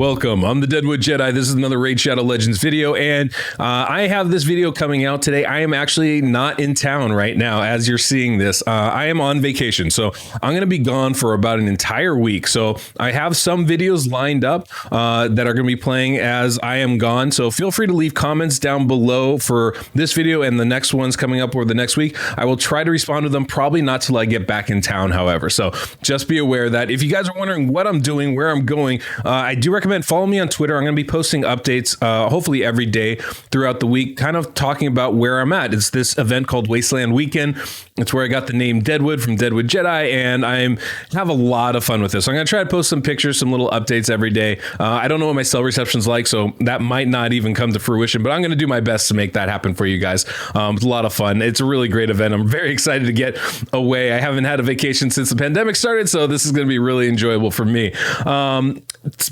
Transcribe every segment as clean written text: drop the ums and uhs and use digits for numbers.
Welcome, I'm the Deadwood Jedi. This is another Raid Shadow Legends video, and I have this video coming out today. I am actually not in town right now as you're seeing this. I am on vacation, so I'm going to be gone for about an entire week. So I have some videos lined up that are going to be playing as I am gone. So feel free to leave comments down below for this video and the next ones coming up over the next week. I will try to respond to them, probably not till I get back in town, however. So just be aware that if you guys are wondering what I'm doing, where I'm going, I do recommend follow me on Twitter. I'm going to be posting updates hopefully every day throughout the week, kind of talking about where I'm at. It's this event called Wasteland Weekend. It's where I got the name Deadwood from Deadwood Jedi, and I have a lot of fun with this. So I'm going to try to post some pictures, some little updates every day. I don't know what my cell reception's like, so that might not even come to fruition, but I'm going to do my best to make that happen for you guys. It's a lot of fun. It's a really great event. I'm very excited to get away. I haven't had a vacation since the pandemic started, so this is going to be really enjoyable for me.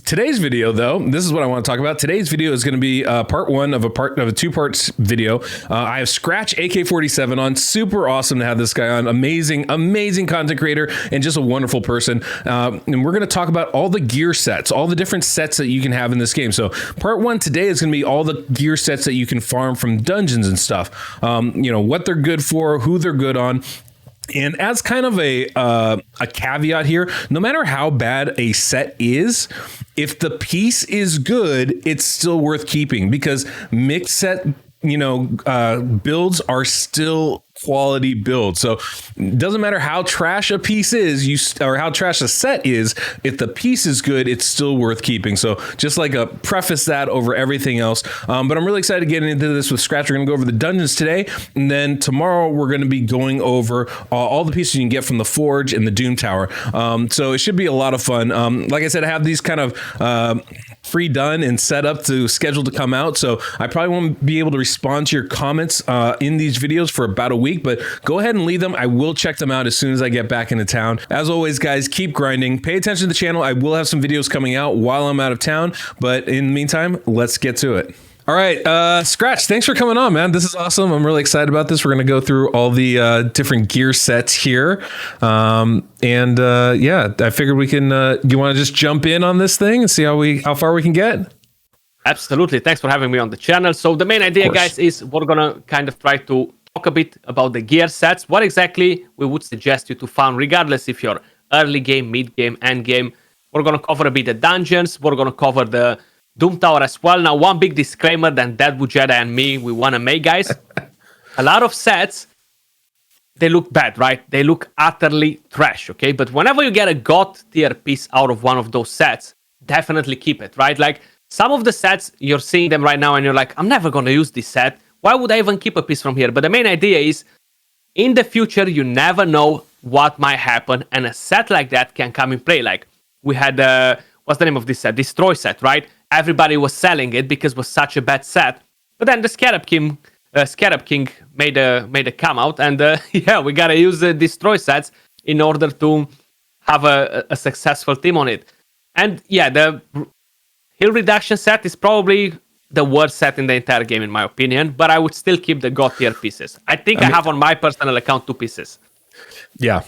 Today's video, though, this is what I want to talk about. Today's video is going to be part one of a two-part video. I have SkratchAK47 on. Super awesome to have this guy on. Amazing content creator and just a wonderful person. And we're going to talk about all the gear sets, all the different sets that you can have in this game. So part one today is going to be all the gear sets that you can farm from dungeons and stuff. You know, what they're good for, who they're good on. And as kind of a caveat here, no matter how bad a set is, if the piece is good, it's still worth keeping, because mixed set, builds are still quality build. So it doesn't matter how trash a piece is, or how trash a set is, if the piece is good, it's still worth keeping. So just like a preface that over everything else. But I'm really excited to get into this with Skratch. We're going to go over the dungeons today, and then tomorrow we're going to be going over all the pieces you can get from the Forge and the Doom Tower. So it should be a lot of fun. Like I said, I have these kind of pre-done and set up to schedule to come out. So I probably won't be able to respond to your comments in these videos for about a week, but go ahead and leave them. I will check them out as soon as I get back into town. As always, guys, keep grinding. Pay attention to the channel. I will have some videos coming out while I'm out of town, but in the meantime, let's get to it. All right, Skratch, thanks for coming on, man. This is awesome. I'm really excited about this. We're going to go through all the different gear sets here. Yeah, I figured we can, you want to just jump in on this thing and see how far we can get? Absolutely. Thanks for having me on the channel. So the main idea, guys, is we're going to kind of try to talk a bit about the gear sets, what exactly we would suggest you to farm, regardless if you're early game, mid game, end game. We're going to cover a bit the dungeons. We're going to cover the Doom Tower as well. Now, one big disclaimer that Deadwood Jedi and me, we want to make, guys. A lot of sets, they look bad, right? They look utterly trash, okay? But whenever you get a God tier piece out of one of those sets, definitely keep it, right? Like, some of the sets, you're seeing them right now and you're like, I'm never going to use this set. Why would I even keep a piece from here? But the main idea is, in the future, you never know what might happen, and a set like that can come in play. Like, we had, what's the name of this set? Destroy set, right? Everybody was selling it because it was such a bad set. But then the Scarab King made a come out, and yeah, we gotta use the Destroy sets in order to have a successful team on it. And yeah, the Heal Reduction set is probably the worst set in the entire game, in my opinion, but I would still keep the God tier pieces. I think I have on my personal account 2 pieces. Yeah.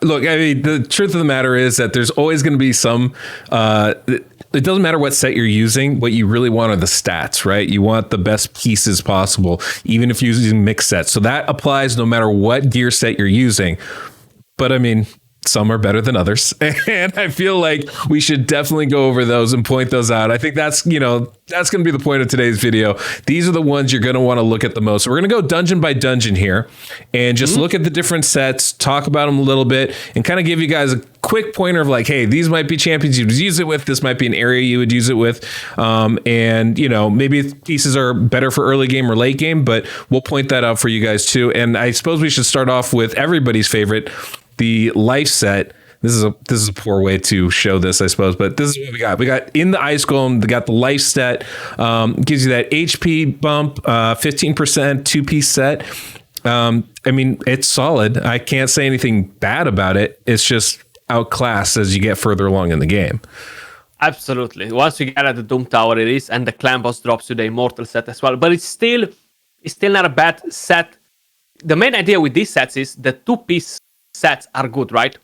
Look, I mean, the truth of the matter is that there's always going to be some, it doesn't matter what set you're using. What you really want are the stats, right? You want the best pieces possible, even if you're using mixed sets. So that applies no matter what gear set you're using. But I mean, some are better than others. And I feel like we should definitely go over those and point those out. I think that's going to be the point of today's video. These are the ones you're going to want to look at the most. So we're going to go dungeon by dungeon here and just look at the different sets, talk about them a little bit, and kind of give you guys a quick pointer of like, hey, these might be champions you would use it with. This might be an area you would use it with. And, maybe pieces are better for early game or late game, but we'll point that out for you guys too. And I suppose we should start off with everybody's favorite, the life set. This is a poor way to show this, I suppose, but this is what we got. We got in the Ice Golem, we got the life set, gives you that HP bump, 15% 2-piece set. I mean, it's solid. I can't say anything bad about it. It's just outclassed as you get further along in the game. Absolutely. Once you get at the Doom Tower, it is, and the Clan Boss drops you the Immortal set as well. But it's still not a bad set. The main idea with these sets is the 2-piece sets are good, right?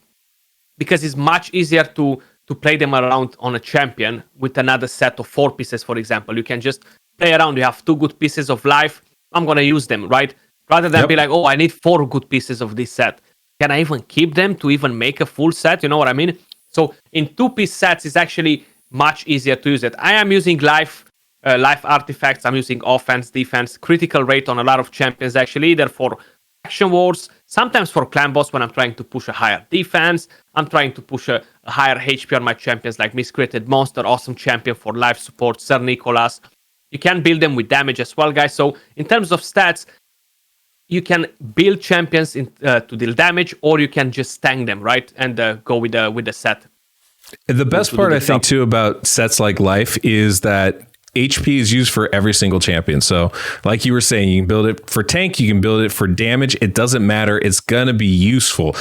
Because it's much easier to to play them around on a champion with another set of 4 pieces, for example. You can just play around. You have 2 good pieces of life. I'm going to use them, right? Rather than be like, oh, I need 4 good pieces of this set. Can I even keep them to even make a full set? You know what I mean? So in 2-piece sets, it's actually much easier to use it. I am using life artifacts. I'm using offense, defense, critical rate on a lot of champions, actually, either for action wars, sometimes for clan boss when I'm trying to push a higher defense. I'm trying to push a higher HP on my champions like Miscreated Monster, awesome champion for life support, Sir Nicholas. You can build them with damage as well, guys. So in terms of stats, you can build champions to deal damage, or you can just tank them, right? And go with the set. The best part, I think, too, about sets like Life is that HP is used for every single champion. So like you were saying, you can build it for tank, you can build it for damage. It doesn't matter. It's going to be useful.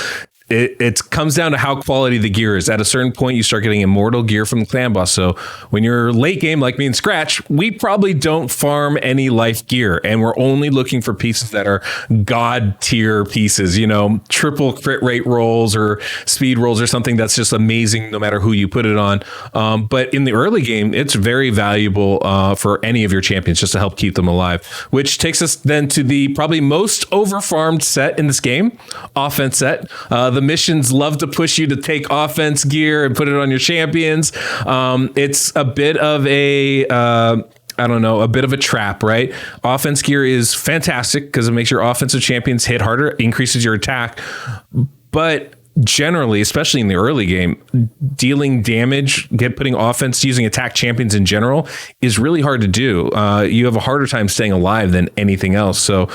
It comes down to how quality the gear is. At a certain point, you start getting immortal gear from the clan boss. So when you're late game, like me and Scratch, we probably don't farm any life gear, and we're only looking for pieces that are god tier pieces, you know, triple crit rate rolls or speed rolls or something that's just amazing no matter who you put it on. But in the early game, it's very valuable for any of your champions just to help keep them alive, which takes us then to the probably most overfarmed set in this game, offense set. The missions love to push you to take offense gear and put it on your champions. It's a bit of a a bit of a trap, right? Offense gear is fantastic because it makes your offensive champions hit harder, increases your attack. But generally, especially in the early game, dealing damage, putting offense, using attack champions in general is really hard to do. You have a harder time staying alive than anything else. So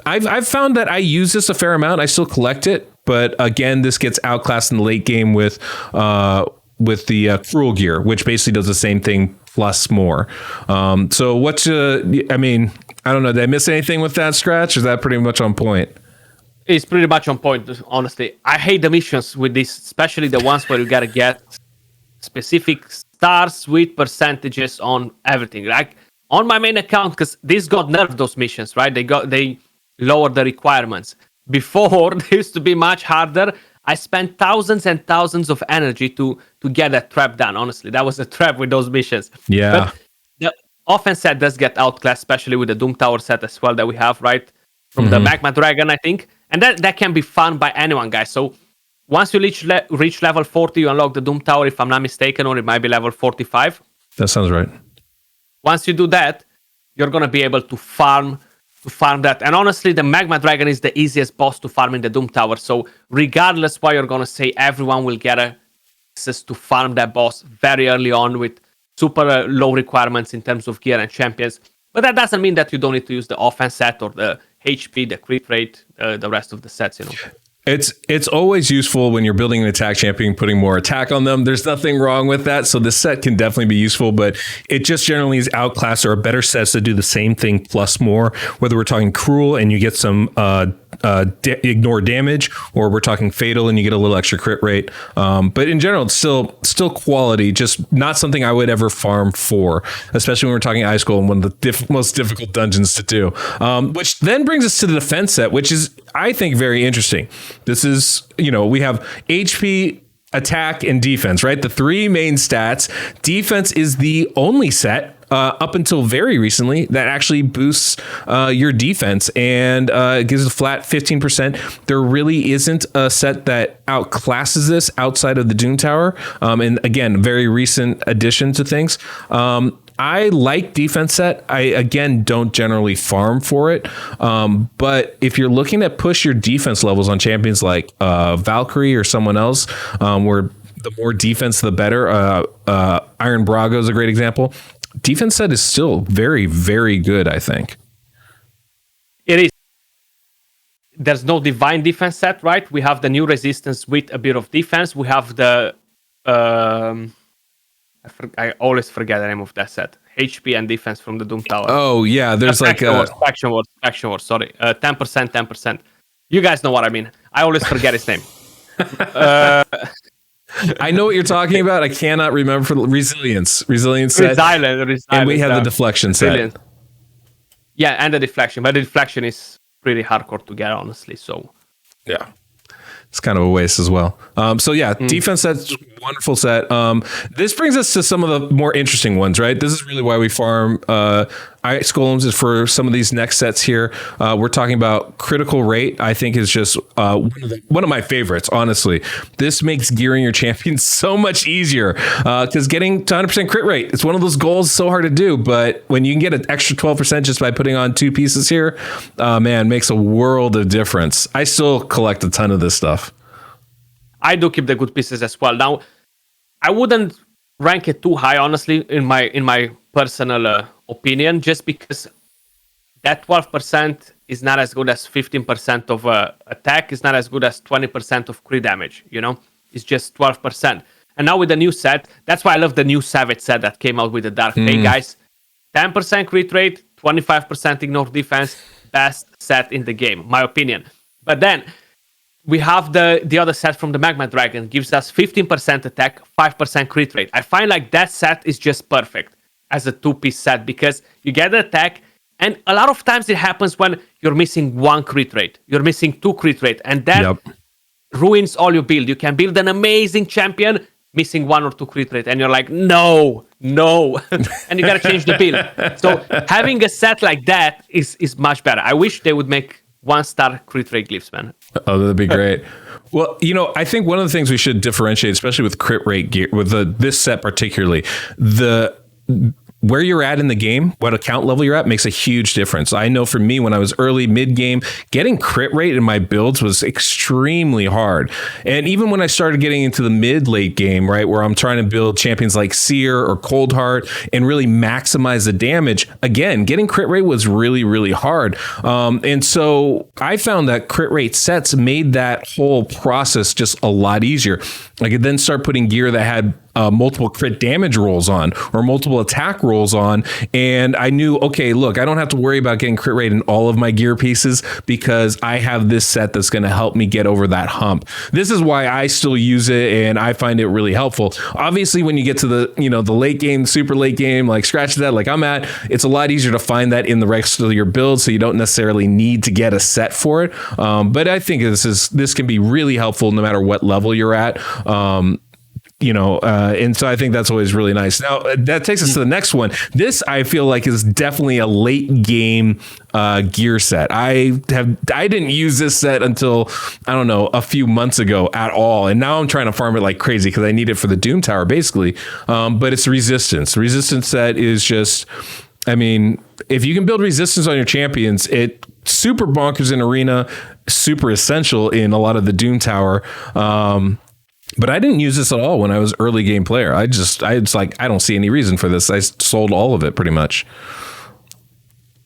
I've found that I use this a fair amount. I still collect it. But again, this gets outclassed in the late game with the cruel gear, which basically does the same thing plus more. So I don't know. Did I miss anything with that, Scratch? Or is that pretty much on point? It's pretty much on point, honestly. I hate the missions with this, especially the ones where you gotta get specific stars with percentages on everything. Like on my main account, because this got nerfed, those missions, right? They lowered the requirements. Before, they used to be much harder. I spent thousands and thousands of energy to get that trap done. Honestly, that was a trap with those missions. Yeah. But the offense set does get outclassed, especially with the Doom Tower set as well that we have, right? From the Magma Dragon, I think. And that can be fun by anyone, guys. So once you reach level 40, you unlock the Doom Tower, if I'm not mistaken, or it might be level 45. That sounds right. Once you do that, you're going to be able to farm that. And honestly, the Magma Dragon is the easiest boss to farm in the Doom Tower. So regardless why you're going to say, everyone will get access to farm that boss very early on with super low requirements in terms of gear and champions. But that doesn't mean that you don't need to use the offense set or the HP, the crit rate, the rest of the sets, you know. It's always useful when you're building an attack champion, putting more attack on them. There's nothing wrong with that. So this set can definitely be useful, but it just generally is outclassed. Or better sets that do the same thing plus more, whether we're talking cruel and you get some ignore damage, or we're talking fatal and you get a little extra crit rate. But in general, it's still quality, just not something I would ever farm for, especially when we're talking Ice Golem, one of the most difficult dungeons to do. Which then brings us to the defense set, which is, I think, very interesting. This is, we have HP, attack, and defense, right? The 3 main stats. Defense is the only set up until very recently that actually boosts your defense and gives a flat 15%. There really isn't a set that outclasses this outside of the Doom Tower. And again, very recent addition to things. I like defense set. I, again, don't generally farm for it. But if you're looking to push your defense levels on champions like Valkyrie or someone else, where the more defense, the better. Iron Brago is a great example. Defense set is still very, very good, I think. It is. There's no divine defense set, right? We have the new resistance with a bit of defense. We have the... I always forget the name of that set. HP and defense from the Doom Tower. Oh, yeah. There's Faction Wars. 10%. You guys know what I mean. I always forget his name. I know what you're talking about. I cannot remember for resilience set. Resilience, and we have the deflection set. Yeah, and the deflection. But the deflection is pretty hardcore to get, honestly. So yeah. it's kind of a waste as well. So yeah, defense set's wonderful set. This brings us to some of the more interesting ones, right? This is really why we farm ice golems is for some of these next sets here. We're talking about critical rate. I think is just one of my favorites, honestly. This makes gearing your champions so much easier because getting to 100% crit rate, it's one of those goals so hard to do. But when you can get an extra 12% just by putting on 2 pieces here, man, makes a world of difference. I still collect a ton of this stuff. I do keep the good pieces as well. Now, I wouldn't rank it too high, honestly, in my personal opinion, just because that 12% is not as good as 15% of attack, is not as good as 20% of crit damage, you know? It's just 12%. And now with the new set, that's why I love the new Savage set that came out with the Dark Fate, guys. 10% crit rate, 25% ignore defense, best set in the game, my opinion. But then we have the other set from the Magma Dragon, gives us 15% attack, 5% crit rate. I find like that set is just perfect as a 2-piece set because you get the attack, and a lot of times it happens when you're missing 1 crit rate, you're missing 2 crit rate, and that ruins all your build. You can build an amazing champion missing 1 or 2 crit rate, and you're like, no, and you gotta change the build. So having a set like that is much better. I wish they would make 1-star crit rate glyphs, man. Oh, that'd be great. Well, you know, I think one of the things we should differentiate, especially with crit rate gear, with this set particularly, where you're at in the game, what account level you're at makes a huge difference. I know for me, when I was early mid game, getting crit rate in my builds was extremely hard. And even when I started getting into the mid late game, right, where I'm trying to build champions like Seer or Coldheart and really maximize the damage, again, getting crit rate was really, really hard. And so I found that crit rate sets made that whole process just a lot easier. I could then start putting gear that had multiple crit damage rolls on or multiple attack rolls on. And I knew, okay, look, I don't have to worry about getting crit rate in all of my gear pieces because I have this set that's going to help me get over that hump. This is why I still use it and I find it really helpful. Obviously, when you get to the, you know, the late game, super late game, like SkratchAK, like I'm at, it's a lot easier to find that in the rest of your build. So you don't necessarily need to get a set for it. But I think this can be really helpful no matter what level you're at. You know, and so I think that's always really nice. Now that takes us to the next one. This I feel like is definitely a late game gear set. I didn't use this set until, I don't know, a few months ago at all. And now I'm trying to farm it like crazy because I need it for the Doom Tower basically. But it's resistance. The resistance set is just, I mean, if you can build resistance on your champions, it super bonkers in arena, super essential in a lot of the Doom Tower. But I didn't use this at all when I was early game player. I don't see any reason for this. I sold all of it pretty much.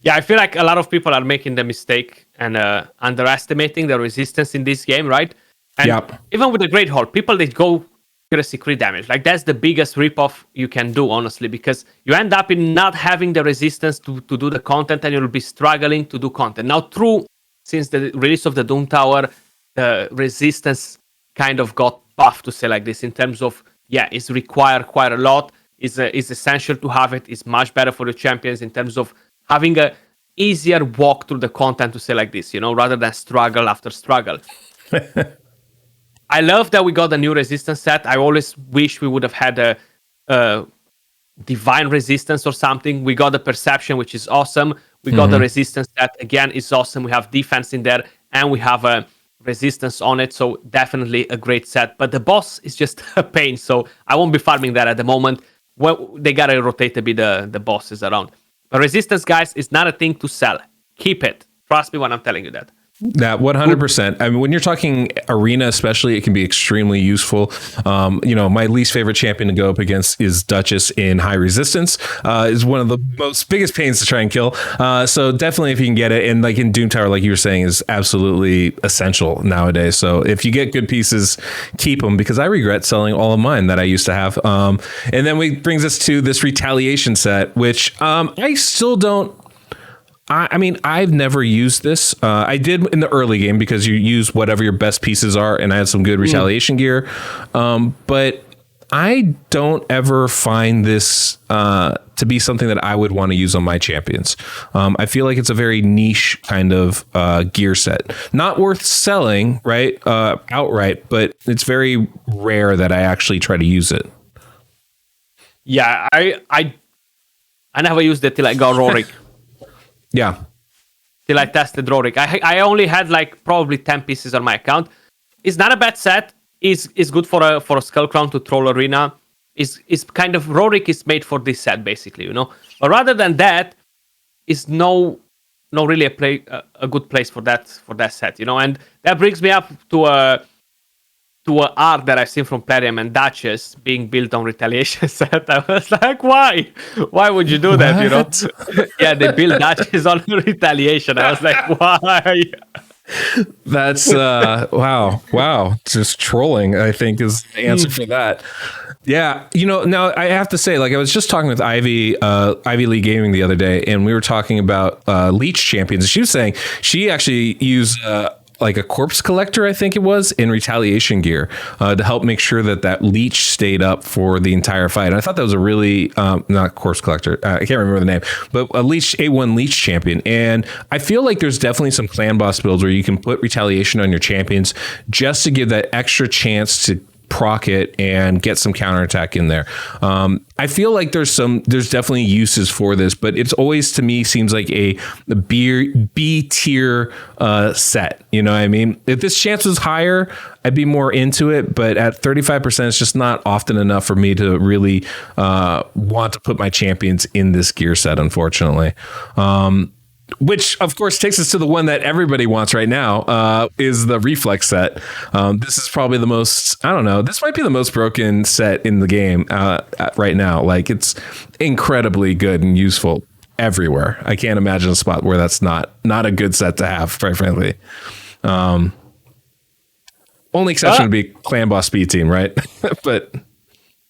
Yeah, I feel like a lot of people are making the mistake and underestimating the resistance in this game, right? And even with the Great Horde, people, they go accuracy crit damage. Like that's the biggest ripoff you can do, honestly, because you end up in not having the resistance to do the content and you'll be struggling to do content. Now, since the release of the Doom Tower, the resistance kind of got buff, to say like this, in terms of it's required quite a lot, is essential to have it, is much better for the champions in terms of having a easier walk through the content, to say like this, you know, rather than struggle after struggle. I love that we got a new resistance set. I always wish we would have had a divine resistance or something. We got the perception, which is awesome. We got the resistance set, again, is awesome. We have defense in there and we have a resistance on it, so definitely a great set. But the boss is just a pain, so I won't be farming that at the moment. Well, they gotta rotate a bit the bosses around. But resistance, guys, is not a thing to sell. Keep it. Trust me when I'm telling you that. That 100%. I mean, when you're talking arena, especially, it can be extremely useful. You know, my least favorite champion to go up against is Duchess in high resistance. Is one of the biggest pains to try and kill. So definitely, if you can get it, and like in Doom Tower, like you were saying, is absolutely essential nowadays. So if you get good pieces, keep them, because I regret selling all of mine that I used to have. And then brings us to this retaliation set, which I still don't. I mean, I've never used this. I did in the early game because you use whatever your best pieces are, and I had some good retaliation gear. But I don't ever find this to be something that I would want to use on my champions. I feel like it's a very niche kind of gear set, not worth selling, right, outright, but it's very rare that I actually try to use it. Yeah, I never used it till I got Rorik. Yeah. Till I tested Rorik. I only had like probably 10 pieces on my account. It's not a bad set. It's good for a Skullcrown to Troll Arena. Is kind of Rorik is made for this set basically, you know. But rather than that, is no really a good place for that set, you know. And that brings me up to a art that I've seen from Plarium and Duchess being built on Retaliation set. I was like, why? Why would you do that? You know? Yeah, they build Duchess on Retaliation. I was like, why? That's wow. Just trolling, I think, is the answer for that. Yeah, you know, now I have to say, like, I was just talking with Ivy League Gaming the other day, and we were talking about Leech champions. She was saying she actually used like a corpse collector, I think it was, in Retaliation gear to help make sure that Leech stayed up for the entire fight. And I thought that was a really, not corpse collector, I can't remember the name, but a A1 Leech champion. And I feel like there's definitely some clan boss builds where you can put Retaliation on your champions just to give that extra chance to proc it and get some counterattack in there. I feel like there's definitely uses for this, but it's always, to me, seems like a B tier set. You know what I mean? If this chance was higher, I'd be more into it, but at 35%, it's just not often enough for me to really want to put my champions in this gear set, unfortunately. Which, of course, takes us to the one that everybody wants right now, is the Reflex set. This is probably the most, I don't know, this might be the most broken set in the game right now. Like, it's incredibly good and useful everywhere. I can't imagine a spot where that's not a good set to have, quite frankly. Only exception would be Clan Boss Speed Team, right? But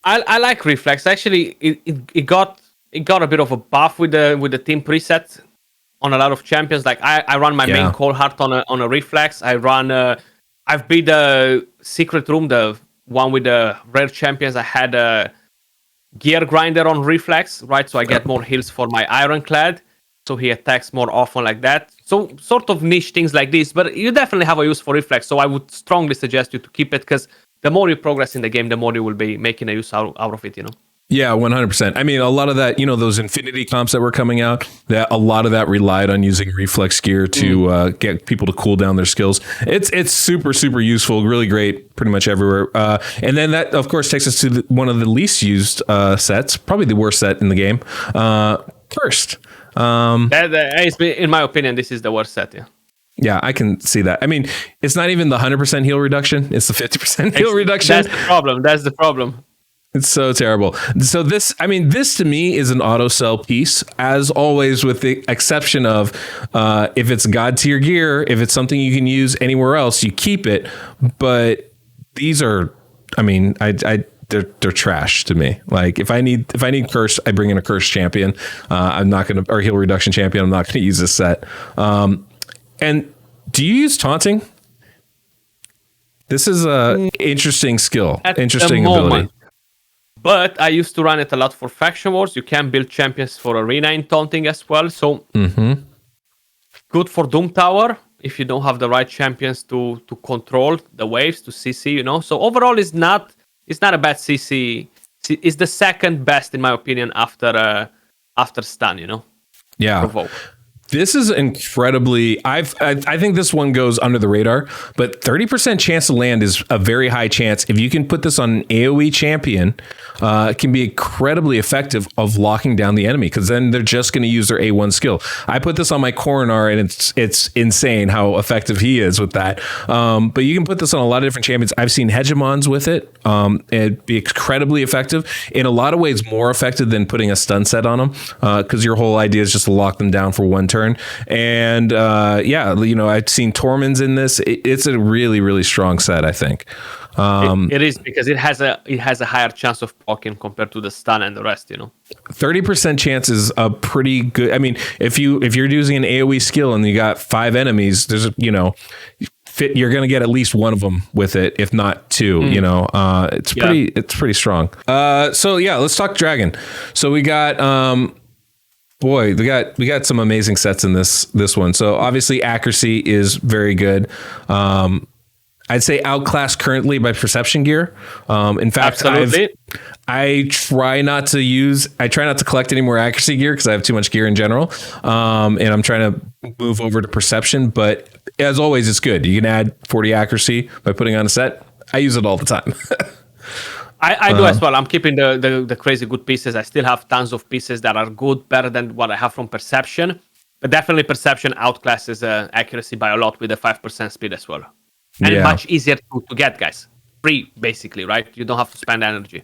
I like Reflex. Actually, it got a bit of a buff with the team preset on a lot of champions. Like I run my main Cold Heart on a Reflex. I've beat the Secret Room, the one with the rare champions. I had a Gear Grinder on Reflex, right? So I get more heals for my Ironclad. So he attacks more often like that. So sort of niche things like this, but you definitely have a use for Reflex. So I would strongly suggest you to keep it, because the more you progress in the game, the more you will be making a use out of it, you know? Yeah, 100%. I mean, a lot of that, you know, those Infinity comps that were coming out, that a lot of that relied on using Reflex gear to get people to cool down their skills. It's super, super useful, really great, pretty much everywhere. And then that, of course, takes us to one of the least used sets, probably the worst set in the game, Cursed. In my opinion, this is the worst set, yeah. Yeah, I can see that. I mean, it's not even the 100% heal reduction. It's the 50% heal reduction. That's the problem. It's so terrible. So this to me is an auto sell piece, as always, with the exception of if it's God tier gear, if it's something you can use anywhere else, you keep it. But these are, I mean, they're trash to me. Like if I need Curse, I bring in a Curse champion. I'm not gonna, or heal reduction champion. I'm not gonna use this set. And do you use taunting? This is a interesting skill, interesting ability. But I used to run it a lot for Faction Wars. You can build champions for Arena in taunting as well. So good for Doom Tower if you don't have the right champions to control the waves, to CC, you know. So overall, it's not a bad CC. It's the second best, in my opinion, after stun, you know. Yeah. Provoke. This is incredibly, I think this one goes under the radar, but 30% chance to land is a very high chance. If you can put this on an AoE champion, it can be incredibly effective of locking down the enemy, because then they're just going to use their A1 skill. I put this on my Coronar, and it's insane how effective he is with that. But you can put this on a lot of different champions. I've seen Hegemons with it. It'd be incredibly effective. In a lot of ways, more effective than putting a stun set on them, because your whole idea is just to lock them down for one turn. And yeah, you know, I've seen Torments in this. It's a really, really strong set, I think. It is, because it has a higher chance of proccing compared to the stun and the rest, you know. 30% chance is a pretty good. I mean, if you're using an AoE skill and you got 5 enemies, there's, you know, fit. You're going to get at least one of them with it, if not two. You know, it's pretty strong. So yeah, let's talk dragon. So we got boy, we got some amazing sets in this one. So obviously accuracy is very good. I'd say outclassed currently by perception gear. In fact, I try not to collect any more accuracy gear because I have too much gear in general. And I'm trying to move over to perception, but as always, it's good. You can add 40 accuracy by putting on a set. I use it all the time. I do as well. I'm keeping the crazy good pieces. I still have tons of pieces that are good, better than what I have from perception. But definitely perception outclasses accuracy by a lot with the 5% speed as well. And much easier to get, guys. Free, basically, right? You don't have to spend energy.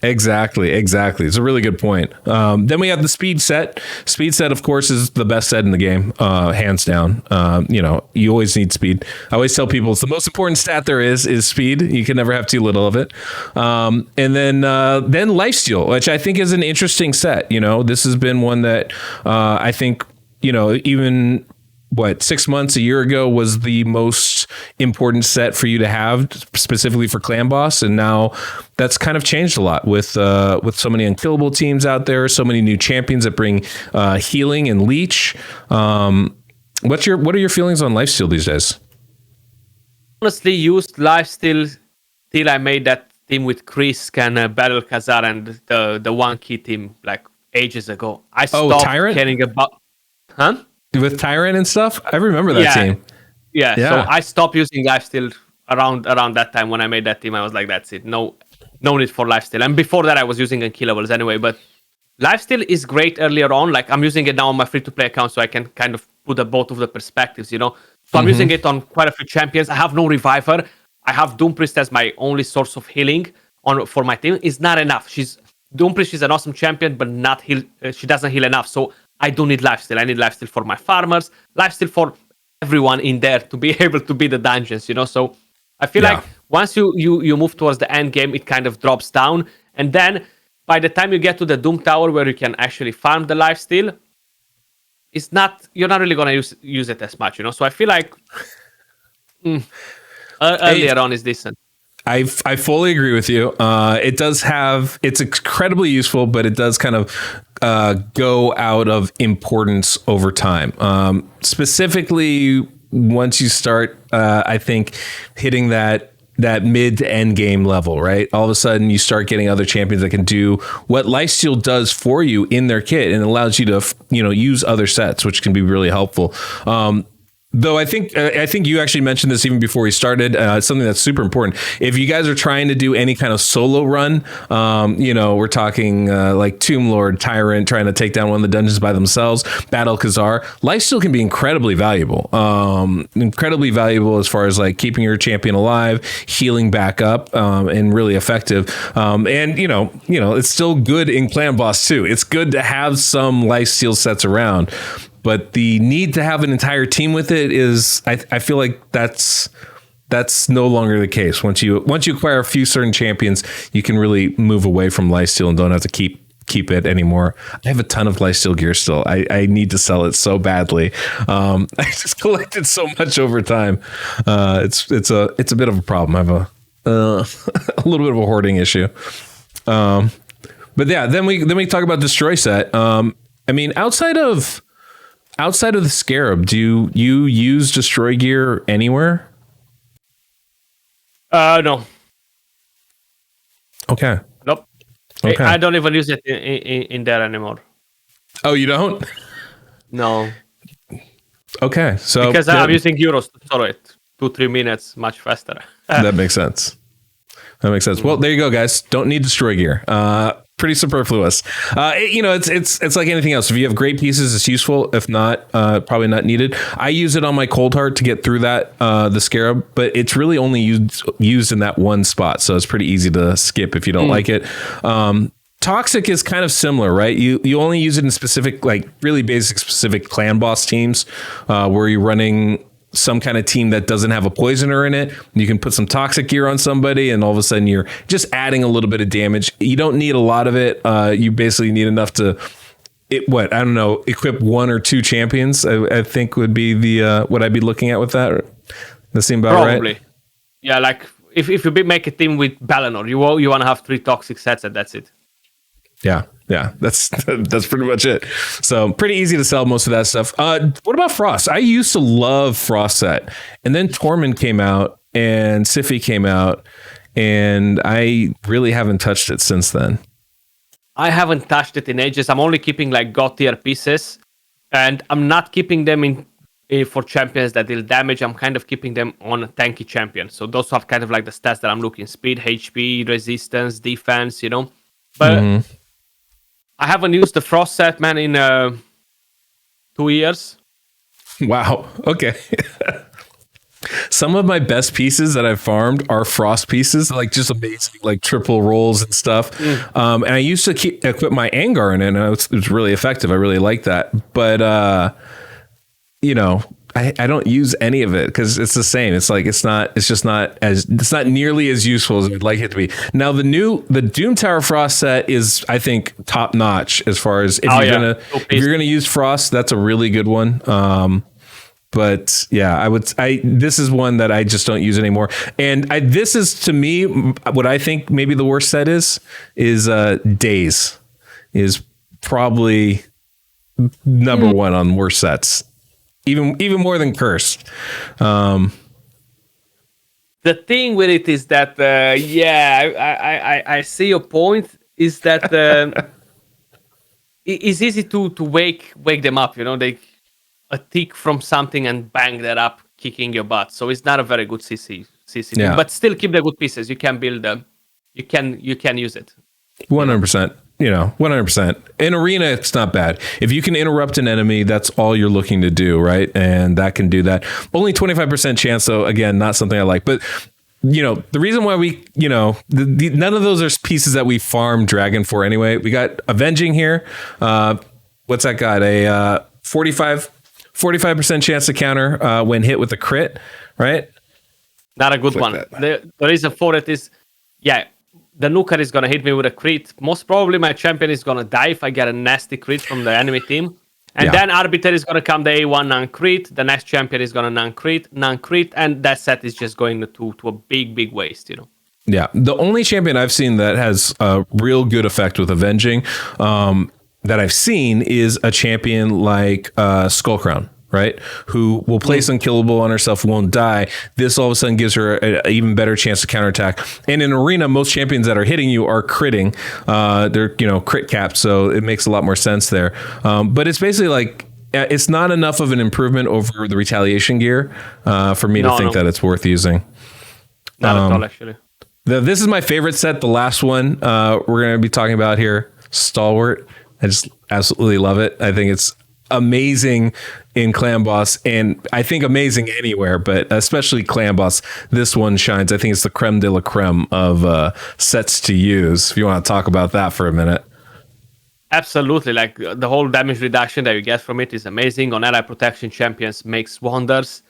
Exactly. It's a really good point. Then we have the speed set. Speed set, of course, is the best set in the game, hands down. You know, you always need speed. I always tell people it's the most important stat there is speed. You can never have too little of it. And then lifesteal, which I think is an interesting set. You know, this has been one that I think, you know, even 6 months, a year ago was the most important set for you to have specifically for clan boss. And now that's kind of changed a lot with so many unkillable teams out there, so many new champions that bring healing and leech. What are your feelings on lifesteal these days? Honestly, used lifesteal till I made that team with Krisk and Battle Khazar and the one key team like ages ago. I stopped caring about with Tyrant and stuff. I remember that team. Yeah. So I stopped using lifesteal around that time when I made that team. I was like, that's it. No need for lifesteal. And before that, I was using unkillables anyway. But lifesteal is great earlier on. Like I'm using it now on my free-to-play account, so I can kind of put both of the perspectives. You know. So I'm using it on quite a few champions. I have no reviver. I have Doom Priest as my only source of healing for my team. It's not enough. Doom Priest is an awesome champion, but not heal. She doesn't heal enough. So I do need lifesteal. I need lifesteal for my farmers, lifesteal for everyone in there to be able to beat the dungeons, you know? So I feel like once you move towards the end game, it kind of drops down. And then by the time you get to the Doom Tower where you can actually farm the lifesteal, you're not really going to use it as much, you know? So I feel like earlier on is decent. I fully agree with you. It's incredibly useful, but it does kind of go out of importance over time. Specifically, once you start, I think, hitting that mid to end game level, right? All of a sudden, you start getting other champions that can do what Lifesteal does for you in their kit, and it allows you to, use other sets, which can be really helpful. Though I think you actually mentioned this even before we started. Something that's super important. If you guys are trying to do any kind of solo run, we're talking like Tomb Lord, Tyrant, trying to take down one of the dungeons by themselves, Battle Khazar, Lifesteal can be incredibly valuable. Incredibly valuable as far as like keeping your champion alive, healing back up, and really effective. And it's still good in Clan Boss too. It's good to have some Lifesteal sets around. But the need to have an entire team with it is, I feel like that's no longer the case. Once you acquire a few certain champions, you can really move away from lifesteal and don't have to keep it anymore. I have a ton of lifesteal gear still. I need to sell it so badly. I just collected so much over time. It's a bit of a problem. I have a little bit of a hoarding issue. But yeah, then we talk about destroy set. I mean, outside of the Scarab, do you use destroy gear anywhere? No. Okay. Nope. Okay. I don't even use it in there anymore. Oh, you don't? No. Okay. So because I'm using euros to store it 2-3 minutes much faster. That makes sense. Well, there you go, guys. Don't need destroy gear. Pretty superfluous. It's like anything else. If you have great pieces, it's useful. If not, probably not needed. I use it on my Cold Heart to get through that, the Scarab, but it's really only used in that one spot. So it's pretty easy to skip if you don't like it. Toxic is kind of similar, right? You only use it in specific, like really basic specific clan boss teams, where you're running some kind of team that doesn't have a poisoner in it. You can put some toxic gear on somebody and all of a sudden you're just adding a little bit of damage. You don't need a lot of it. You basically need enough to equip 1 or 2 champions. I think would be the what I'd be looking at with that. That seemed about Probably. right. Yeah, like if you make a team with Balanor, you want to have 3 toxic sets and that's it. Yeah, that's pretty much it. So pretty easy to sell most of that stuff. What about Frost? I used to love Frost set, and then Tormund came out and Sify came out, and I really haven't touched it since then. I haven't touched it in ages. I'm only keeping like god tier pieces, and I'm not keeping them in for champions that deal damage. I'm kind of keeping them on a tanky champion. So those are kind of like the stats that I'm looking: speed, HP, resistance, defense. But I haven't used the Frost set, man, in 2 years. Wow. Okay. Some of my best pieces that I've farmed are Frost pieces, like just amazing, like triple rolls and stuff. And I used to equip my Angar in it, and it was really effective. I really like that. But, I don't use any of it because it's the same. It's like it's not nearly as useful as I'd like it to be. Now the Doom Tower Frost set is, I think, top notch as far as if you're gonna use Frost, that's a really good one. But yeah, this is one that I just don't use anymore. And this is, to me, what I think maybe the worst set is Daze is probably number one on worst sets. Even more than Cursed. The thing with it is that, I see your point. Is that it's easy to wake them up. They a tick from something and bang that up, kicking your butt. So it's not a very good CC. Yeah. But still keep the good pieces. You can build them. You can use it. 100%. 100%. In arena, it's not bad. If you can interrupt an enemy, that's all you're looking to do, right? And that can do that. Only 25% chance, though. Again, not something I like. But the reason why we, none of those are pieces that we farm Dragon for anyway. We got Avenging here. What's that got? A 45% chance to counter when hit with a crit, right? Not a good one. The reason for it is, the Nuker is going to hit me with a crit. Most probably my champion is going to die if I get a nasty crit from the enemy team. And then Arbiter is going to come the A1 non-crit. The next champion is going to non-crit, and that set is just going to a big waste, Yeah, the only champion I've seen that has a real good effect with Avenging that I've seen is a champion like Skullcrown, right? Who will place unkillable on herself, won't die. This all of a sudden gives her an even better chance to counterattack. And in arena, most champions that are hitting you are critting. They're crit capped, so it makes a lot more sense there. But it's basically like it's not enough of an improvement over the retaliation gear for me to think that it's worth using. Not at all, actually. This is my favorite set. The last one we're going to be talking about here, Stalwart. I just absolutely love it. I think it's amazing in Clan Boss, and I think amazing anywhere, but especially Clan Boss. This one shines. I think it's the creme de la creme of sets to use. If you want to talk about that for a minute. Absolutely. Like the whole damage reduction that you get from it is amazing. On ally protection, champions makes wonders.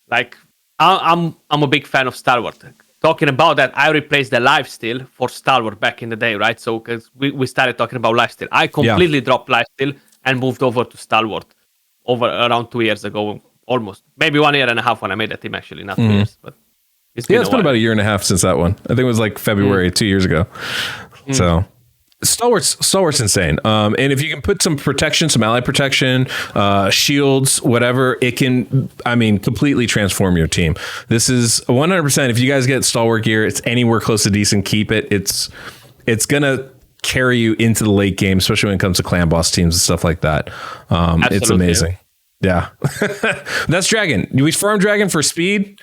Like I'm a big fan of Stalwart. Talking about that, I replaced the lifesteal for Stalwart back in the day, right? So because we started talking about lifesteal, I completely dropped lifesteal and moved over to Stalwart over around 2 years ago, almost. Maybe 1.5 years when I made the team, actually, not 2 years. But it's been been about 1.5 years since that one. I think it was like February 2 years ago. So Stalwart's insane. And if you can put some protection, some ally protection, shields, whatever, it can, completely transform your team. This is 100%. If you guys get Stalwart gear, it's anywhere close to decent, keep it. It's going to carry you into the late game, especially when it comes to Clan Boss teams and stuff like that. It's amazing. Yeah. That's Dragon. We farm Dragon for speed.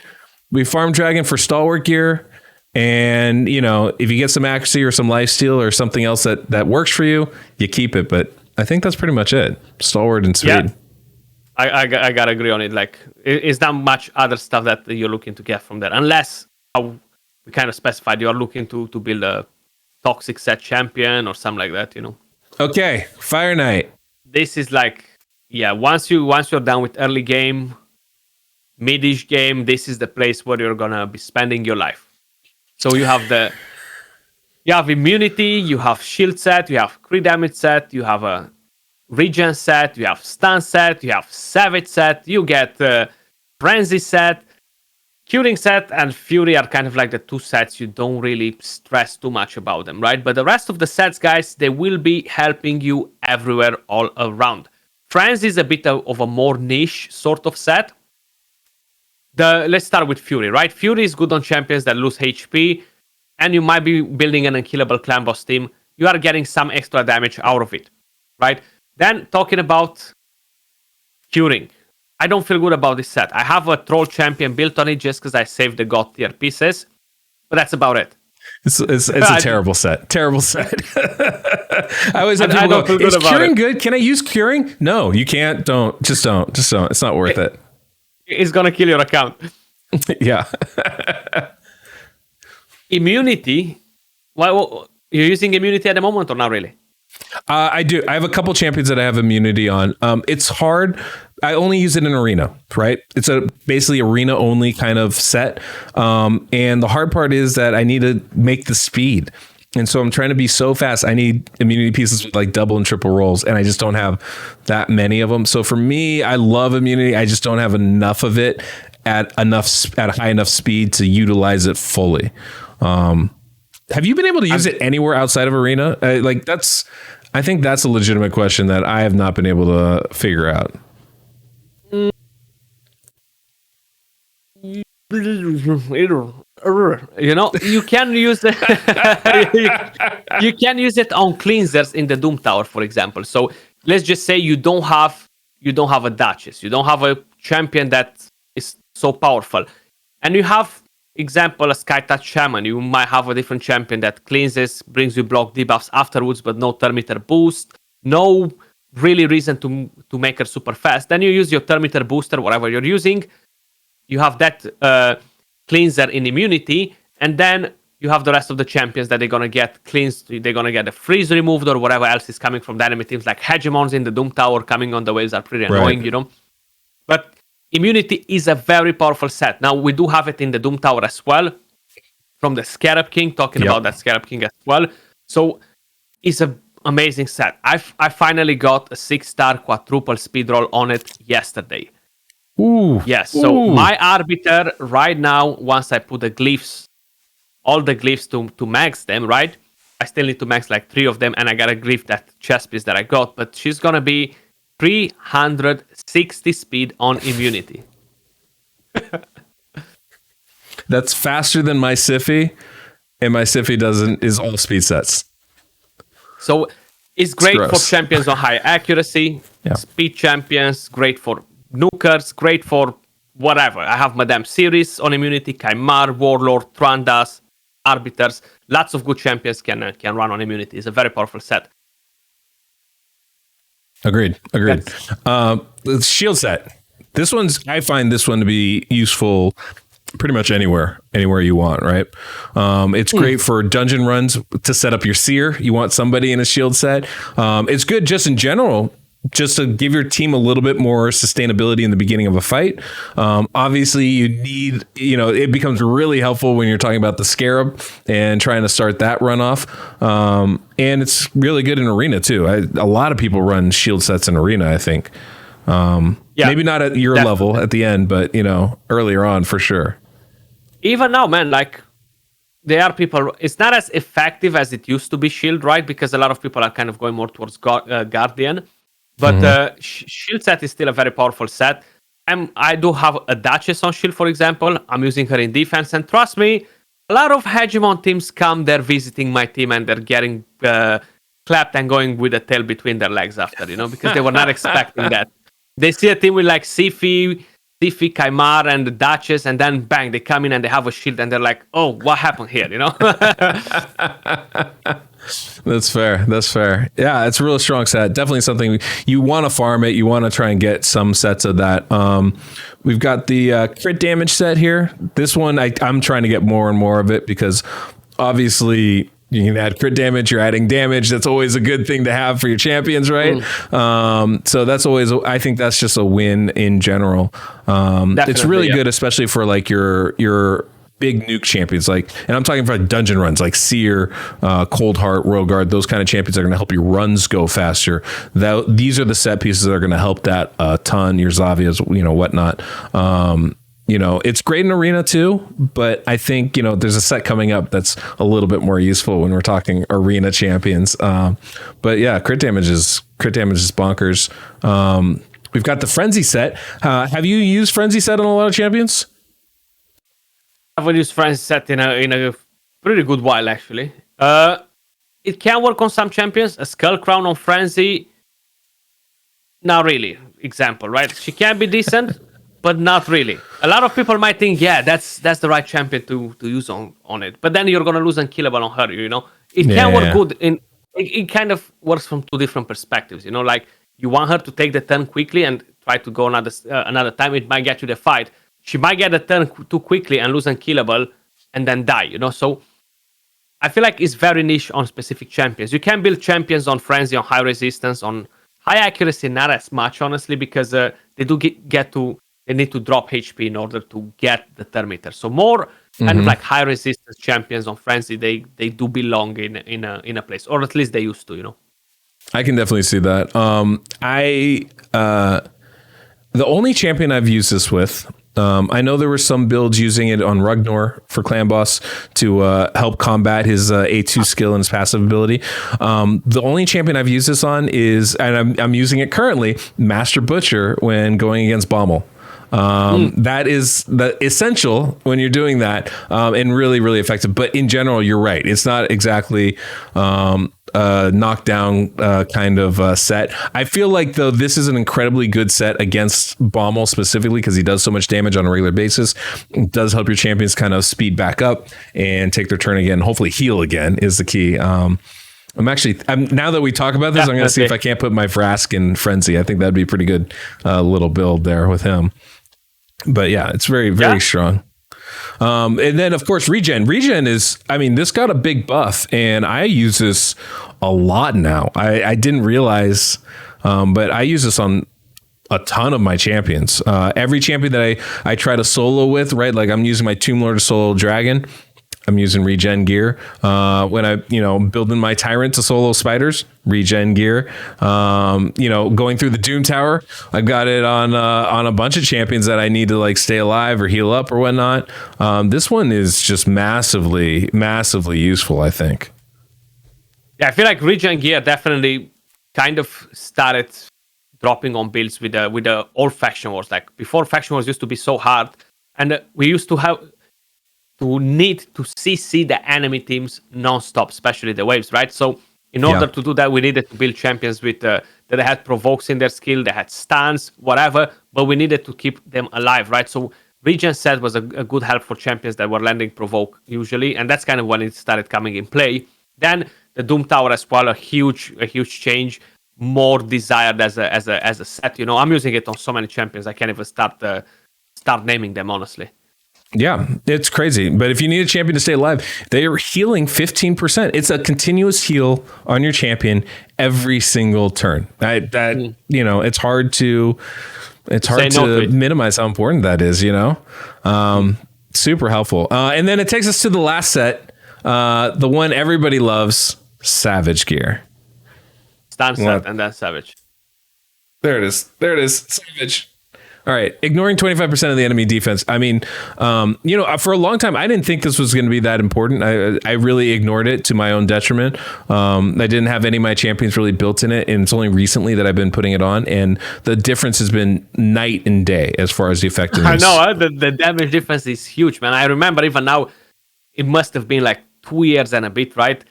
We farm Dragon for Stalwart gear. And, if you get some accuracy or some lifesteal or something else that works for you, you keep it. But I think that's pretty much it. Stalwart and speed. Yeah. I got to agree on it. Like, it's not much other stuff that you're looking to get from there. Unless we kind of specified you are looking to build a toxic set champion or something like that, Okay. Fire Knight. This is like, once you're done with early game, mid-ish game, this is the place where you're going to be spending your life. So you have immunity, you have shield set, you have crit damage set, you have a regen set, you have stun set, you have savage set, you get frenzy set. Curing set and Fury are kind of like the two sets you don't really stress too much about them, right? But the rest of the sets, guys, they will be helping you everywhere, all around. Frenzy is a bit of a more niche sort of set. Let's start with Fury, right? Fury is good on champions that lose HP, and you might be building an unkillable clan boss team. You are getting some extra damage out of it, right? Then talking about curing. I don't feel good about this set. I have a troll champion built on it just because I saved the god tier pieces, but that's about it. It's a terrible set. Terrible set. I always have people go, is curing good? Can I use curing? No, you can't. Don't. Just don't. It's not worth it. It's going to kill your account. Yeah. Immunity. Well, you're using immunity at the moment or not really? I do. I have a couple champions that I have immunity on. It's hard. I only use it in arena, right? It's basically arena only kind of set. And the hard part is that I need to make the speed. And so I'm trying to be so fast. I need immunity pieces with like double and triple rolls, and I just don't have that many of them. So for me, I love immunity. I just don't have enough of it at a high enough speed to utilize it fully. Have you been able to use it anywhere outside of arena? I think that's a legitimate question that I have not been able to figure out. You know, you can use it. You can use it on cleansers in the Doom Tower, for example. So let's just say you don't have a Duchess, you don't have a champion that is so powerful, and you have, example, a SkratchAK Shaman. You might have a different champion that cleanses, brings you block debuffs afterwards, but no turn meter boost, no really reason to make her super fast. Then you use your turn meter booster, whatever you're using. You have that cleanser in immunity, and then you have the rest of the champions that they're gonna get cleansed. They're gonna get a freeze removed or whatever else is coming from the enemy teams, like hegemons in the Doom Tower coming on the waves are pretty annoying, you know. But immunity is a very powerful set. Now we do have it in the Doom Tower as well, from the Scarab King, talking about that Scarab King as well. So it's an amazing set. I finally got a 6-star quadruple speed roll on it yesterday. Ooh. Yes, so my arbiter right now, once I put the glyphs, all the glyphs to max them, right? I still need to max like 3 of them, and I gotta glyph that chest piece that I got, but she's gonna be 360 speed on immunity. That's faster than my Siffy, and my Siffy is all speed sets. So it's great for champions on high accuracy, speed champions, great for nukers, great for whatever. I have Madame Series on immunity, Kaimar, Warlord, Trandas, Arbiters. Lots of good champions can run on immunity. It's a very powerful set. Agreed. The shield set. I find this one to be useful pretty much anywhere you want, right? It's great for dungeon runs to set up your seer. You want somebody in a shield set. It's good just in general, just to give your team a little bit more sustainability in the beginning of a fight. Obviously, you need, it becomes really helpful when you're talking about the Scarab and trying to start that runoff. And it's really good in arena too. A lot of people run shield sets in arena, I think. Maybe not at your level at the end, but earlier on for sure. Even now, man, like there are people. It's not as effective as it used to be shield, right? Because a lot of people are kind of going more towards Guardian. But shield set is still a very powerful set. I do have a Duchess on shield, for example. I'm using her in defense, and trust me, a lot of hegemon teams come there visiting my team, and they're getting clapped and going with a tail between their legs after, because they were not expecting that. They see a team with like Siffy, Kaimar, and the Duchess, and then bang, they come in and they have a shield, and they're like, "Oh, what happened here?" That's fair. Yeah, it's a real strong set. Definitely something you want to farm it. You want to try and get some sets of that. We've got the crit damage set here. This one, I'm trying to get more and more of it because obviously you can add crit damage. You're adding damage. That's always a good thing to have for your champions, right? So that's always, I think that's just a win in general. It's really good, especially for like your big nuke champions, and I'm talking about dungeon runs like Seer, Cold Heart, Royal Guard. Those kind of champions are going to help your runs go faster. These are the set pieces that are going to help that a ton. Your Zavias, whatnot. it's great in arena too, but I think, there's a set coming up that's a little bit more useful when we're talking arena champions. But yeah, crit damage is bonkers. We've got the frenzy set. Have you used frenzy set on a lot of champions? I've used frenzy set in a pretty good while, actually. It can work on some champions. A skull crown on frenzy, not really. Example, right? She can be decent, but not really. A lot of people might think, yeah, that's the right champion to use on it. But then you're gonna lose unkillable on her. It can work good. It kind of works from two different perspectives. Like you want her to take the turn quickly and try to go another time. It might get you the fight. She might get the turn too quickly and lose unkillable and then die. So I feel like it's very niche on specific champions. You can build champions on frenzy, on high resistance, on high accuracy, not as much, honestly, because they do they need to drop HP in order to get the turn meter. So more kind of like high resistance champions on frenzy, they do belong in a place, or at least they used to. I can definitely see that. The only champion I've used this with, I know there were some builds using it on Ragnar for Clan Boss to help combat his A2 skill and his passive ability. The only champion I've used this on is, and I'm using it currently, Master Butcher when going against Bommel. That is the essential when you're doing that, and really, really effective. But in general, you're right. It's not exactly knockdown kind of set. I feel like, though, this is an incredibly good set against Bommel specifically because he does so much damage on a regular basis. It does help your champions kind of speed back up and take their turn again. Hopefully heal again is the key. I'm now that we talk about this, I'm going to see if I can't put my Vrask in Frenzy. I think that'd be a pretty good little build there with him. But yeah, it's very, very strong. And then, of course, regen. Regen is, this got a big buff, and I use this a lot now. I didn't realize, but I use this on a ton of my champions. Every champion that I try to solo with, right? Like I'm using my Tomb Lord to solo Dragon. I'm using regen gear. When I, building my Tyrant to solo spiders, regen gear. Going through the Doom Tower, I've got it on a bunch of champions that I need to like stay alive or heal up or whatnot. This one is just massively, massively useful, I think. Yeah, I feel like regen gear definitely kind of started dropping on builds with the old faction wars. Like before, faction wars used to be so hard, and we used to need to CC the enemy teams non-stop, especially the waves, right? So in order to do that, we needed to build champions with that had provokes in their skill, they had stuns, whatever, but we needed to keep them alive, right? So regen set was a good help for champions that were landing provoke usually, and that's kind of when it started coming in play. Then the Doom Tower as well, a huge change, more desired as a set. I'm using it on so many champions I can't even start naming them, honestly. Yeah, it's crazy. But if you need a champion to stay alive, they are healing 15%. It's a continuous heal on your champion every single turn. It's hard to minimize how important that is, super helpful. And then it takes us to the last set, the one everybody loves, Savage gear. Stun set and then Savage. There it is. Savage. All right, ignoring 25% of the enemy defense. For a long time, I didn't think this was going to be that important. I really ignored it to my own detriment. I didn't have any of my champions really built in it, and it's only recently that I've been putting it on, and the difference has been night and day as far as the effectiveness. I know, the damage difference is huge, man. I remember even now, it must have been like 2 years and a bit, right?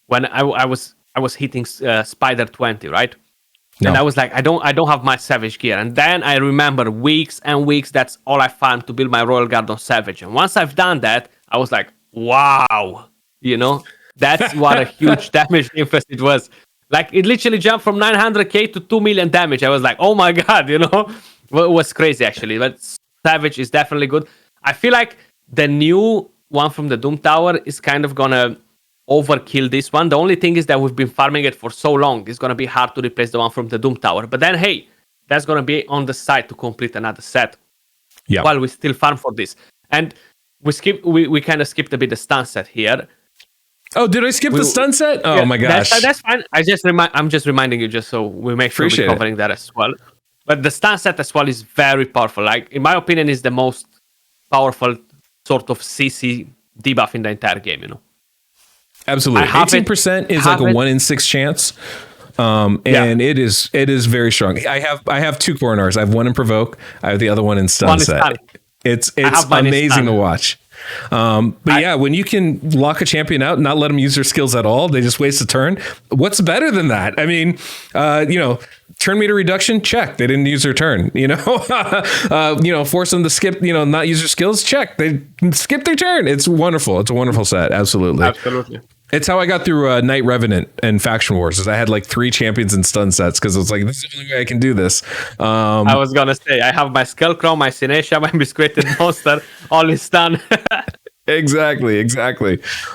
When I was hitting Spider 20, right? No. And I was like, I don't have my Savage gear. And then I remember weeks and weeks, that's all I found to build my Royal Guard on Savage. And once I've done that, I was like, wow, that's what a huge damage difference it was. Like it literally jumped from 900k to 2 million damage. I was like, oh my God, it was crazy actually. But Savage is definitely good. I feel like the new one from the Doom Tower is kind of gonna overkill this one. The only thing is that we've been farming it for so long, it's going to be hard to replace the one from the Doom Tower. But then, hey, that's going to be on the side to complete another set while we still farm for this. And we kind of skipped a bit the stun set here. Oh, did I skip the stun set? Oh my gosh. That's fine. I'm just reminding you just so we make sure we're covering that as well. But the stun set as well is very powerful. Like, in my opinion, is the most powerful sort of CC debuff in the entire game, you know. Absolutely. 18% is like a 1 in 6 chance. And it is very strong. I have 2 coronars. I have one in provoke. I have the other one in stun set. It's amazing to watch. But when you can lock a champion out and not let them use their skills at all, they just waste a turn. What's better than that? I mean, turn meter reduction, check. They didn't use their turn, force them to skip, not use their skills, check. They skip their turn. It's wonderful. It's a wonderful set. Absolutely. It's how I got through Night Revenant and Faction Wars. Is I had like 3 champions in stun sets because it was like, this is the only way I can do this. I was gonna say I have my Skullcrow, my Sinesha, my Biscuited Monster, all in stun. Exactly.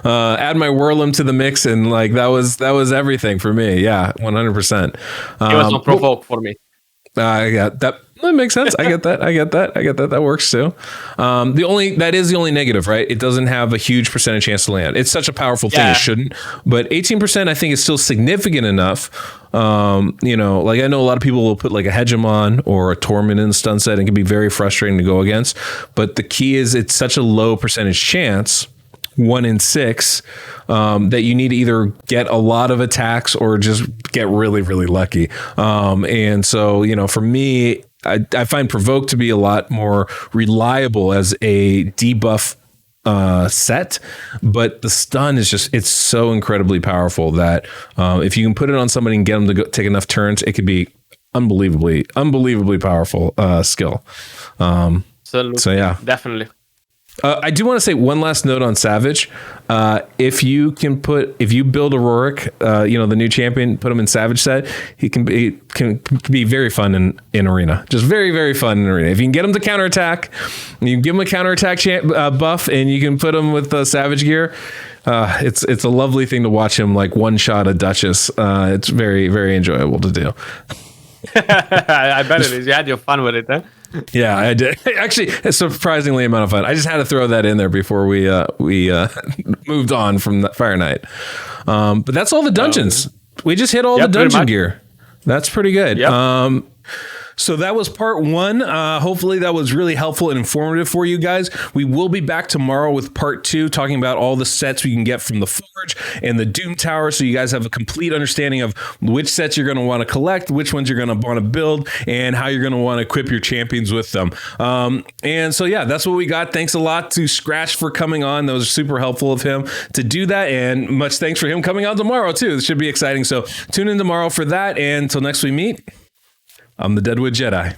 Add my Whirlum to the mix, and like that was everything for me. Yeah, 100%. It was on provoke for me. Yeah, that makes sense. I get that. That works too. That is the only negative, right? It doesn't have a huge percentage chance to land. It's such a powerful thing. It shouldn't, but 18% I think is still significant enough. Like I know a lot of people will put like a Hegemon or a Torment in the stun set and it can be very frustrating to go against. But the key is it's such a low percentage chance, 1 in 6, that you need to either get a lot of attacks or just get really, really lucky. And so, for me, I find Provoke to be a lot more reliable as a debuff set, but the stun is it's so incredibly powerful that if you can put it on somebody and get them to take enough turns, it could be unbelievably powerful skill. So yeah, definitely. I do want to say one last note on Savage. If you build a Rorik, the new champion, put him in Savage set, he can be very fun in Arena. Just very, very fun in Arena. If you can get him to counterattack, you can give him a counterattack buff, and you can put him with Savage gear. It's a lovely thing to watch him like one shot a Duchess. It's very, very enjoyable to do. I bet it is. You had your fun with it, huh? Yeah, I did. Actually, a surprisingly amount of fun. I just had to throw that in there before we moved on from that Fire Night. But that's all the dungeons. We just hit all the dungeon gear. That's pretty good. Yep. So that was part 1. Hopefully that was really helpful and informative for you guys. We will be back tomorrow with part 2, talking about all the sets we can get from the Forge and the Doom Tower, so you guys have a complete understanding of which sets you're going to want to collect, which ones you're going to want to build, and how you're going to want to equip your champions with them. And so, yeah, that's what we got. Thanks a lot to Scratch for coming on. That was super helpful of him to do that, and much thanks for him coming on tomorrow, too. It should be exciting. So tune in tomorrow for that, and until next we meet, I'm the Deadwood Jedi.